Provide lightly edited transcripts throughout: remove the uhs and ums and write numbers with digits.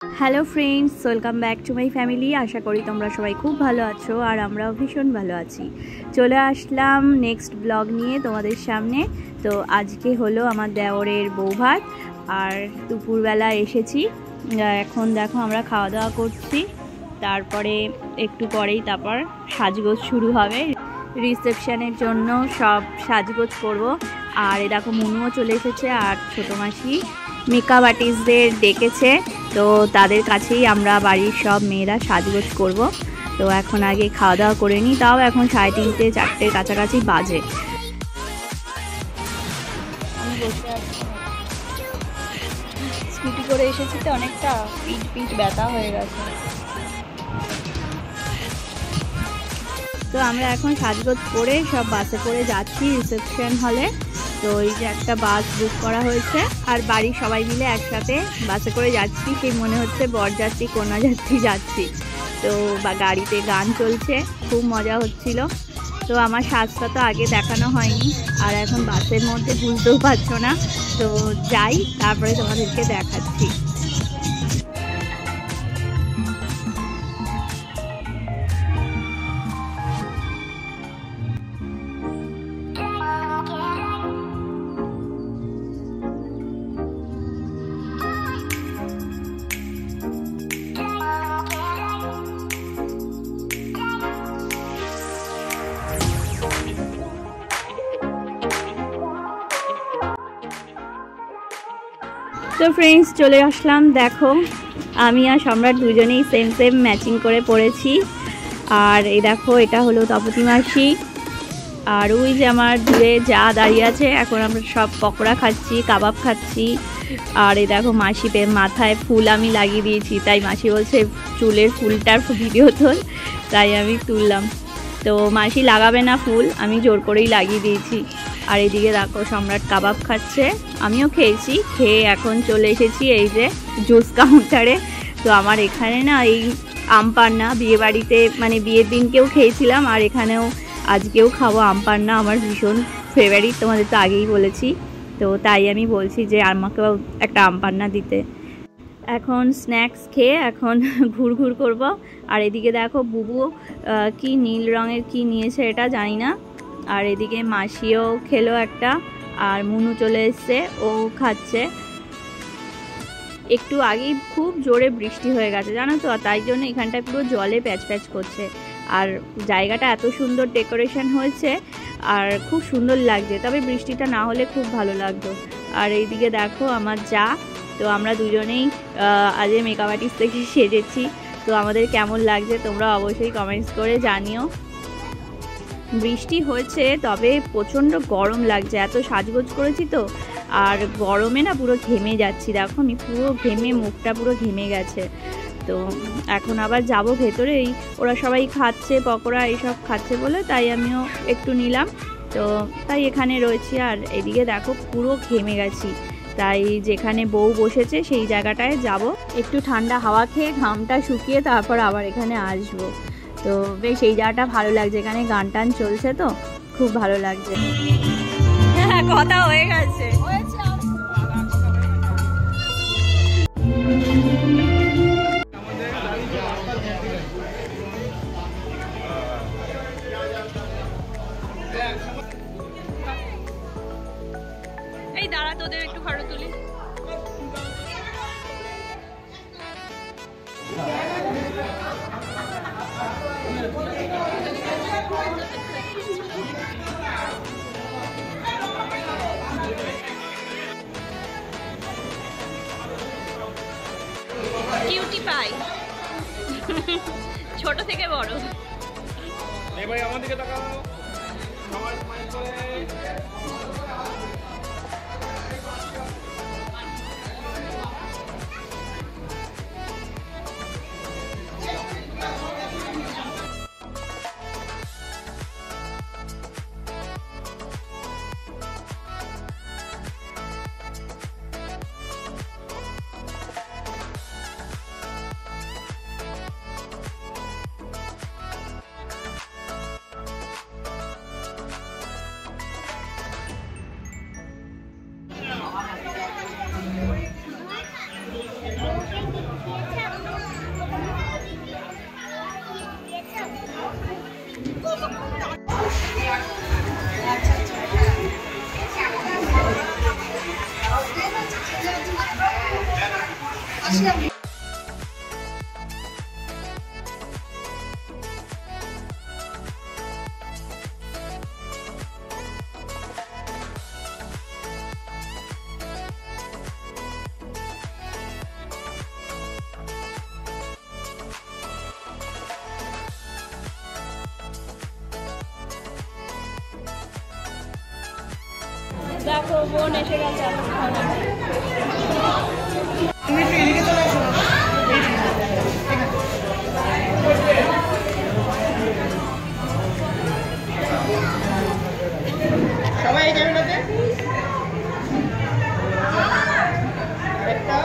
Hello friends, welcome back to my family. আশা করি তোমরা সবাই খুব ভালো আছো আর আমরাও ভীষণ ভালো আছি। চলে আসলাম নেক্সট ব্লগ নিয়ে তোমাদের সামনে। তো আজকে হলো আমার দেওরের বৌভাত আর দুপুরবেলা এসেছি। এখন দেখো আমরা খাওয়া দাওয়া করছি, তারপরে একটু পরেই তারপর সাজগোজ শুরু হবে। রিসেপশনের জন্য সব সাজগোজ করব। আর এ দেখো মুনুও চলে এসেছে আর ছোটো মাসি মেকআপ আর্টিস্টদের ডেকেছে, তো তাদের কাছেই আমরা বাড়ির সব মেয়েরা সাজগোজ করব। তো এখন আগে খাওয়া দাওয়া করে নিই, তাও এখন 3:30 4টের কাছাকাছি বাজে। আমি বসে আছি, স্কুটি করে এসেছি তো অনেকটা পিঠ ব্যথা হয়ে গেছে। তো আমরা এখন সাজগোজ করে সব বাসে করে যাচ্ছি রিসেপশন হলে। তো এই যে একটা বাস বুক করা হয়েছে আর বাড়ির সবাই মিলে একসাথে বাসে করে যাচ্ছি, সেই মনে হচ্ছে বরযাত্রী কন্যাযাত্রী যাচ্ছি। তো গাড়িতে গান চলছে, খুব মজা হচ্ছিল। তো আমার সাজটা তো আগে দেখানো হয়নি আর এখন বাসের মধ্যে বুঝতেও পারছো না। তো যাই, তারপরে তোমাদেরকে দেখাচ্ছি। তো ফ্রেন্ডস, চলে আসলাম। দেখো আমি আর সম্রাট দুজনেই সেম সেম ম্যাচিং করে পড়েছি। আর এই দেখো এটা হলো তপতি মাসি, আর ওই যে আমার দূরে যা দাঁড়িয়ে আছে। এখন আমরা সব পকোড়া খাচ্ছি, কাবাব খাচ্ছি। আর এই দেখো মাসি মাথায় ফুল আমি লাগিয়ে দিয়েছি, তাই মাসি বলছে চুলের ফুলটার ভিডিও তোল, তাই আমি তুললাম। তো মাসি লাগাবে না ফুল, আমি জোর করেই লাগিয়ে দিয়েছি। আর এদিকে দেখো সম্রাট কাবাব খাচ্ছে, আমিও খেয়েছি। খেয়ে এখন চলে এসেছি এই যে জুস কাউন্টারে। তো আমার এখানে না এই আমপান্না বিয়ে বাড়িতে মানে বিয়ের দিনকেও খেয়েছিলাম আর এখানেও আজকেও খাবো আমপান্না, আমার ভীষণ ফেভারিট, তোমাদের তো আগেই বলেছি। তো তাই আমি বলছি যে আমাকেও একটা আমপান্না দিতে। এখন স্ন্যাক্স খেয়ে এখন ঘুরঘুর করব। আর এদিকে দেখো বুবু কি নীল রঙের কি নিয়েছে এটা জানি না। আর এদিকে মাসিও খেলো একটা, আর মুনু চলে এসছে, ও খাচ্ছে। একটু আগেই খুব জোরে বৃষ্টি হয়ে গেছে জানো তো, তাই জন্য এখানটায় পুরো জলে প্যাচ প্যাচ করছে। আর জায়গাটা এত সুন্দর ডেকোরেশন হয়েছে আর খুব সুন্দর লাগছে, তবে বৃষ্টিটা না হলে খুব ভালো লাগতো। আর এইদিকে দেখো আমার যা, তো আমরা দুজনেই আজ মেকআপ আর্টিস্ট থেকে সেজেছি। তো আমাদের কেমন লাগছে তোমরা অবশ্যই কমেন্টস করে জানিও। বৃষ্টি হয়েছে তবে প্রচণ্ড গরম লাগছে, এত সাজগোজ করেছি তো, আর গরমে না পুরো ঘেমে যাচ্ছি। দেখো আমি পুরো ঘেমে, মুখটা পুরো ঘেমে গেছে। তো এখন আবার যাব ভেতরেই, ওরা সবাই খাচ্ছে পকোড়া এইসব খাচ্ছে বলে তাই আমিও একটু নিলাম। তো তাই এখানে রয়েছি। আর এদিকে দেখো পুরো ঘেমে গেছি, তাই যেখানে বউ বসেছে সেই জায়গাটায় যাব, একটু ঠান্ডা হাওয়া খেয়ে ঘামটা শুকিয়ে তারপর আবার এখানে আসবো। তো বেশ এই জায়গাটা ভালো লাগছে, এখানে গান টান চলছে তো খুব ভালো লাগছে। কথা হয়ে গেছে। এই দাঁড়া, তোদের একটু ফটো তুলি। কিউটি পাই ছোট থেকে বড়। ভাই আমার দিকে তাকাও, সবাই স্মাইল করে। দেখো বোন এসে গেছে সবাই এই ক্যামেরাতে একটা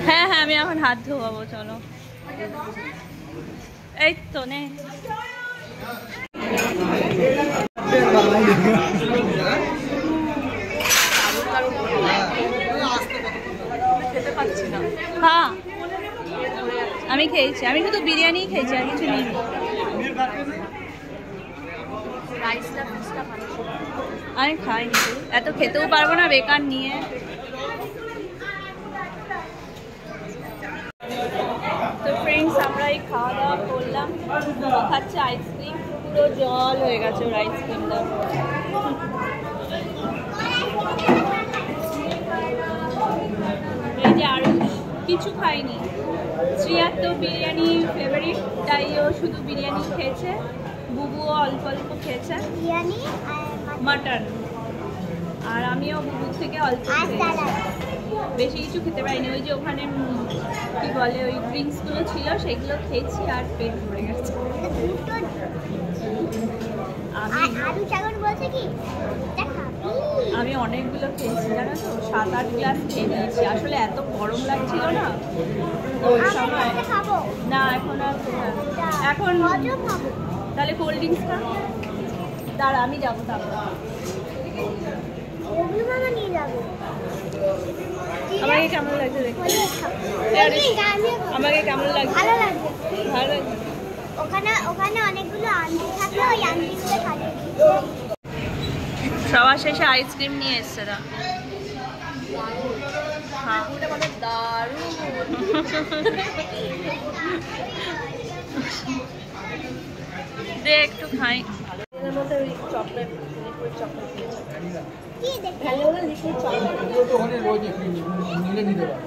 হ্যাঁ হ্যাঁ আমি এখন হাত ধোয়াবো চলো এই তো নে হ্যাঁ আমি খেয়েছি আমি শুধু বিরিয়ানি খেয়েছি আর কিছু নিই আমি খাইনি এত খেতেও পারবো না বেকার নিয়ে তো ফ্রেন্ডস আমরা এই খাওয়া দাওয়া করলাম খাচ্ছে আইসক্রিম পুরো জল হয়ে গেছে ওর আইসক্রিমটা এই যে আরো কিছু খাইনি শ্রিয়ার তো বিরিয়ানি ফেভারিট তাই ও শুধু বিরিয়ানি খেয়েছে বুবুও অল্প অল্প খেয়েছে বিরিয়ানি মাটন আর আমিও বুবুর থেকে অল্প খেয়েছি বেশি কিছু খেতে পারিনি। ওই যে ওখানে কি বলে ওই ড্রিঙ্কসগুলো ছিল সেগুলো খেয়েছি আর পেট ভরে গেছে। আমি অনেকগুলো খেয়েছি জানো তো, 7-8 গ্লাস খেয়ে নিয়েছি। আসলে এত গরম লাগছিল না ওই সময়। না এখন আর এখন তাহলে কোল্ড ড্রিঙ্কস খা। দাঁড়া আমি যাবো তারপর। আমাকে কেমন লাগছে দেখতে? আমাকে কেমন লাগছে? ভালো লাগছে। ভালো লাগছে। ওখানে অনেকগুলো আন্টি থাকে, ওই আন্টিগুলো থাকে। সবার শেষে আইসক্রিম নিয়ে এসছে না। হ্যাঁ ওটা মানে দারুণ। দে একটু খাই। এর মধ্যে ওই চকলেট লিকুইড চকলেট দিয়েছে। কি দেখে? ভালো না লিকুইড চকলেট। তো ওখানে রোজ নিলে নিতে পারো।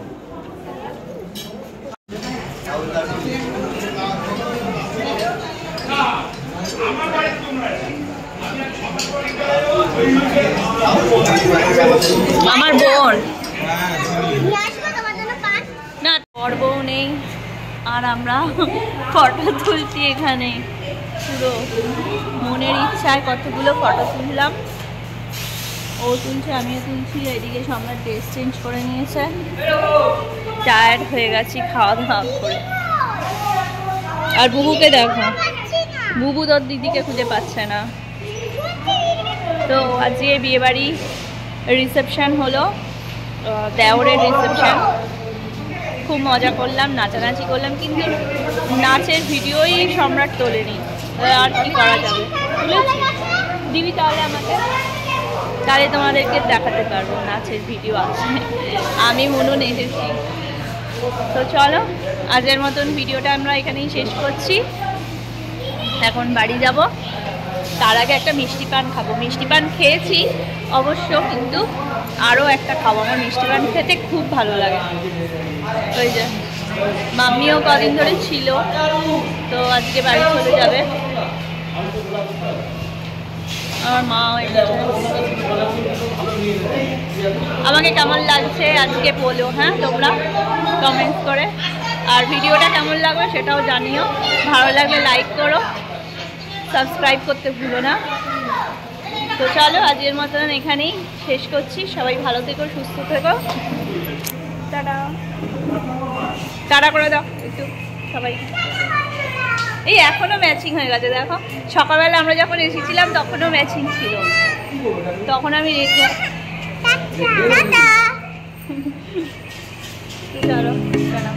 আমার বোন না, তোর বউ নেই আর আমরা ফটো তুলছি এখানে। পুরো মনের ইচ্ছায় কতগুলো ফটো তুললাম। ও তুলছে, আমিও তুলছি। এদিকে সম্রাট ড্রেস চেঞ্জ করে নিয়েছে। টায়ার্ড হয়ে গেছি খাওয়া দাওয়া করে। আর বুবুকে দেখো, বুবু তোর দিদিকে খুঁজে পাচ্ছে না। তো আজকে বিয়েবাড়ি রিসেপশন হলো, দেওরের রিসেপশন। খুব মজা করলাম, নাচানাচি করলাম, কিন্তু নাচের ভিডিওই সম্রাট তোলেনি। আর কি করা যাবে, দিবি তাহলে আমাকে, তাহলে তোমাদেরকে দেখাতে পারবো নাচের ভিডিও আছে। আমি মনু নেচেছি। তো চলো আজকের মতন ভিডিওটা আমরা এখানেই শেষ করছি। এখন বাড়ি যাব, তার আগে একটা মিষ্টি পান খাবো। মিষ্টি পান খেয়েছি অবশ্য, কিন্তু আরও একটা খাবো। আমার মিষ্টি পান খেতে খুব ভালো লাগে। ওই যে মাম্মিও কদিন ধরে ছিল, তো আজকে বাড়ি চলে যাবে। আমার মা আমাকে কেমন লাগছে আজকে বলো, হ্যাঁ তোমরা কমেন্ট করে। আর ভিডিওটা কেমন লাগবে সেটাও জানিও। ভালো লাগলে লাইক করো, সাবস্ক্রাইব করতে ভুলো না। তো চলো আজকের মতন এখানেই শেষ করছি। সবাই ভালো থেকো, সুস্থ থেকো। টাটা টাটা করে দাও একটু সবাই। এই এখনো ম্যাচিং হয়ে গেছে দেখো। সকালবেলা আমরা যখন এসেছিলাম তখনও ম্যাচিং ছিল, তখন আমি রেখে। চলো টাটা।